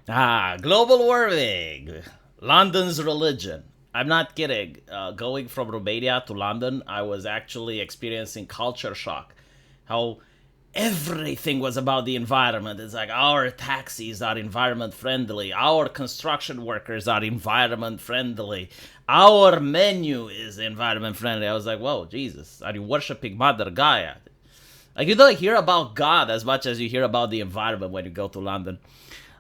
Global warming. London's religion. I'm not kidding. Going from Romania to London, I was actually experiencing culture shock. How everything was about the environment. It's like our taxis are environment friendly, our construction workers are environment friendly, our menu is environment friendly. I was like, whoa, Jesus, are you worshiping Mother Gaia? Like, you don't hear about God as much as you hear about the environment when you go to London.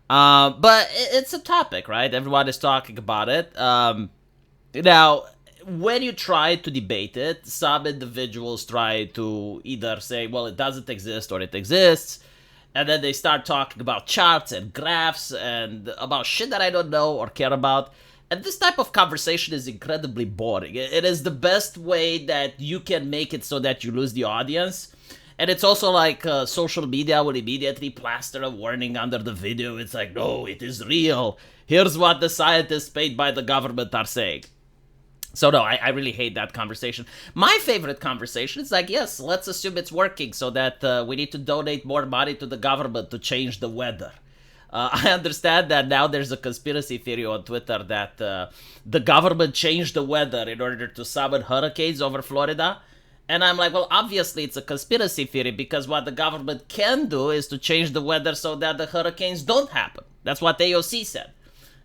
But it's a topic, right? Everyone is talking about it. Now, when you try to debate it, some individuals try to either say, well, it doesn't exist or it exists. And then they start talking about charts and graphs and about shit that I don't know or care about. And this type of conversation is incredibly boring. It is the best way that you can make it so that you lose the audience. And it's also like social media will immediately plaster a warning under the video. It's like, no, it is real. Here's what the scientists paid by the government are saying. So no, I really hate that conversation. My favorite conversation is like, yes, let's assume it's working so that we need to donate more money to the government to change the weather. I understand that now there's a conspiracy theory on Twitter that the government changed the weather in order to summon hurricanes over Florida. And I'm like, well, obviously it's a conspiracy theory because what the government can do is to change the weather so that the hurricanes don't happen. That's what AOC said.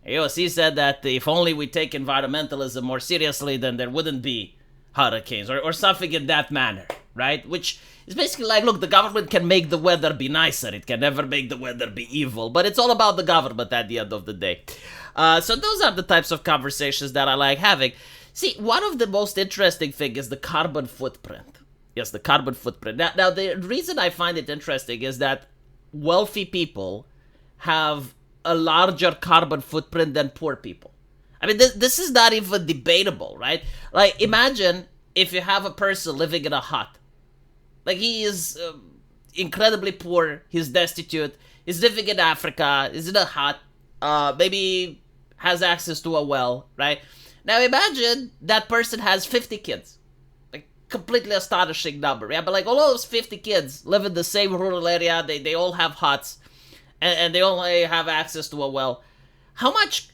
AOC said that if only we take environmentalism more seriously, then there wouldn't be hurricanes or something in that manner, right? Which is basically like, look, the government can make the weather be nicer. It can never make the weather be evil, but it's all about the government at the end of the day. So those are the types of conversations that I like having. See, one of the most interesting things is the carbon footprint. Yes, the carbon footprint. Now, the reason I find it interesting is that wealthy people have a larger carbon footprint than poor people. I mean, this is not even debatable, right? Like, imagine if you have a person living in a hut. Like, he is incredibly poor, he's destitute, he's living in Africa, he's in a hut, maybe has access to a well, right? Now, imagine that person has 50 kids. Like, completely astonishing number, yeah? But, like, all those 50 kids live in the same rural area, they all have huts, and they only have access to a well. How much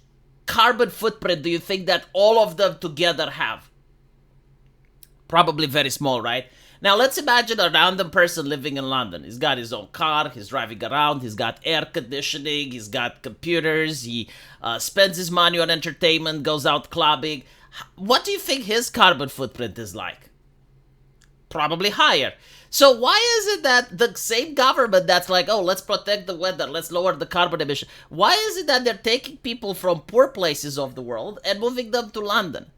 carbon footprint do you think that all of them together have? Probably very small, right? Now let's imagine a random person living in London. He's got his own car, he's driving around, he's got air conditioning, he's got computers, he spends his money on entertainment, goes out clubbing. What do you think his carbon footprint is like? Probably higher. So why is it that the same government that's like, oh, let's protect the weather, let's lower the carbon emission, why is it that they're taking people from poor places of the world and moving them to London?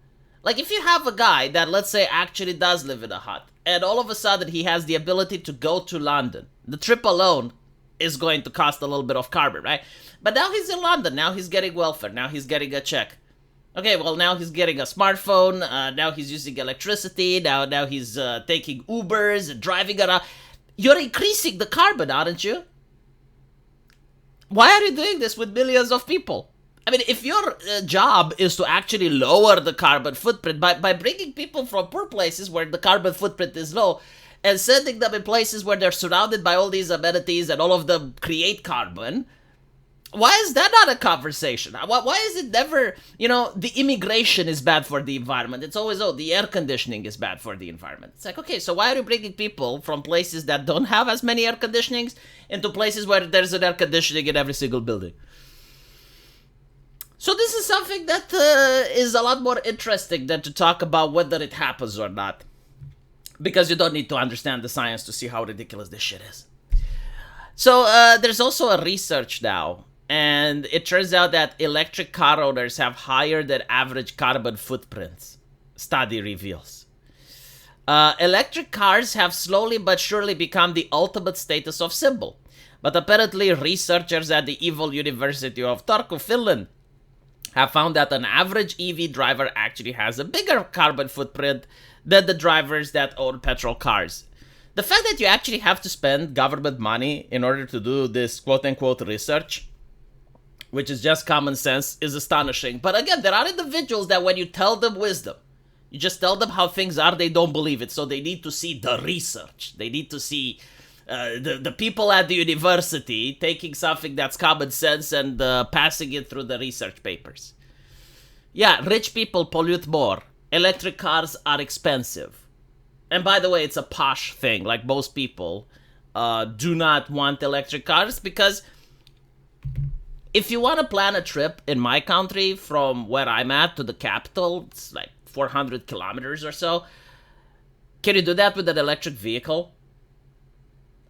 Like, if you have a guy that, let's say, actually does live in a hut, and all of a sudden he has the ability to go to London, the trip alone is going to cost a little bit of carbon, right? But now he's in London, now he's getting welfare, now he's getting a check. Okay, well, now he's getting a smartphone, now he's using electricity, now he's taking Ubers and driving around. You're increasing the carbon, aren't you? Why are you doing this with millions of people? I mean, if your job is to actually lower the carbon footprint by bringing people from poor places where the carbon footprint is low and sending them in places where they're surrounded by all these amenities and all of them create carbon, why is that not a conversation? Why is it never, the immigration is bad for the environment? It's always, the air conditioning is bad for the environment. It's like, okay, so why are you bringing people from places that don't have as many air conditionings into places where there's an air conditioning in every single building? So this is something that is a lot more interesting than to talk about whether it happens or not. Because you don't need to understand the science to see how ridiculous this shit is. So there's also a research now. And it turns out that electric car owners have higher than average carbon footprints. Study reveals. Electric cars have slowly but surely become the ultimate status of symbol. But apparently researchers at the evil University of Turku, Finland, have found that an average EV driver actually has a bigger carbon footprint than the drivers that own petrol cars. The fact that you actually have to spend government money in order to do this quote-unquote research, which is just common sense, is astonishing. But again, there are individuals that when you tell them wisdom, you just tell them how things are, they don't believe it. So they need to see the research. They need to see The people at the university taking something that's common sense and passing it through the research papers. Yeah, rich people pollute more. Electric cars are expensive. And by the way, it's a posh thing. Like, most people do not want electric cars because if you want to plan a trip in my country from where I'm at to the capital, it's like 400 kilometers or so. Can you do that with an electric vehicle?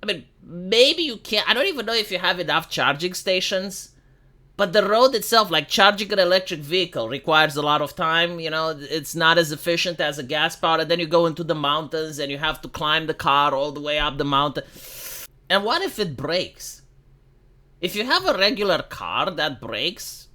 I mean, maybe you can. I don't even know if you have enough charging stations. But the road itself, like charging an electric vehicle, requires a lot of time. You know, it's not as efficient as a gas powered. And then you go into the mountains and you have to climb the car all the way up the mountain. And what if it breaks? If you have a regular car that breaks,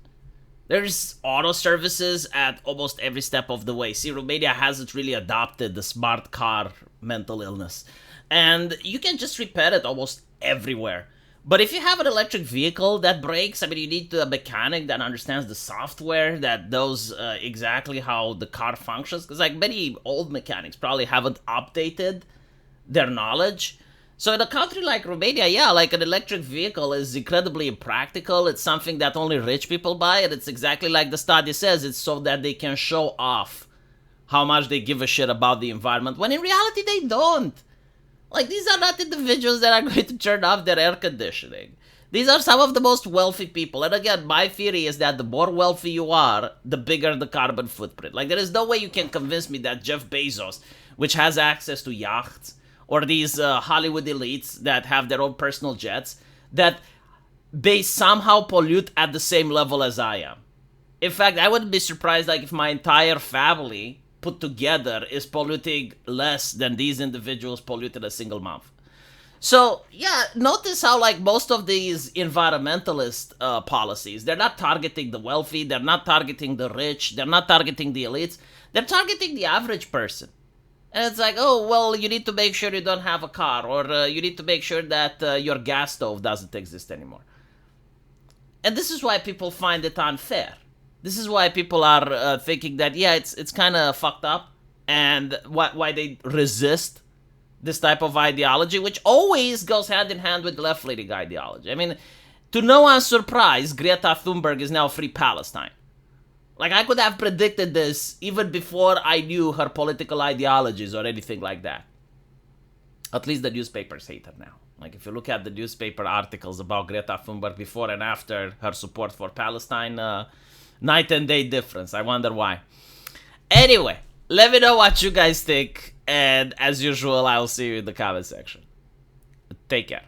there's auto services at almost every step of the way. See, Romania hasn't really adopted the smart car mental illness. And you can just repair it almost everywhere. But if you have an electric vehicle that breaks, I mean, you need a mechanic that understands the software, that knows exactly how the car functions. Because, like, many old mechanics probably haven't updated their knowledge. So in a country like Romania, yeah, like, an electric vehicle is incredibly impractical. It's something that only rich people buy. And it's exactly like the study says. It's so that they can show off how much they give a shit about the environment. When in reality, they don't. Like, these are not individuals that are going to turn off their air conditioning. These are some of the most wealthy people. And again, my theory is that the more wealthy you are, the bigger the carbon footprint. Like, there is no way you can convince me that Jeff Bezos, which has access to yachts, or these Hollywood elites that have their own personal jets, that they somehow pollute at the same level as I am. In fact, I wouldn't be surprised, like, if my entire family put together is polluting less than these individuals pollute in a single month. So, yeah, notice how, like, most of these environmentalist policies, they're not targeting the wealthy, they're not targeting the rich, they're not targeting the elites, they're targeting the average person. And it's like, oh, well, you need to make sure you don't have a car, or you need to make sure that your gas stove doesn't exist anymore. And this is why people find it unfair. This is why people are thinking that, yeah, it's kind of fucked up, and why they resist this type of ideology, which always goes hand in hand with left-leaning ideology. I mean, to no one's surprise, Greta Thunberg is now Free Palestine. Like, I could have predicted this even before I knew her political ideologies or anything like that. At least the newspapers hate her now. Like, if you look at the newspaper articles about Greta Thunberg before and after her support for Palestine, night and day difference. I wonder why. Anyway, let me know what you guys think. And as usual, I'll see you in the comment section. Take care.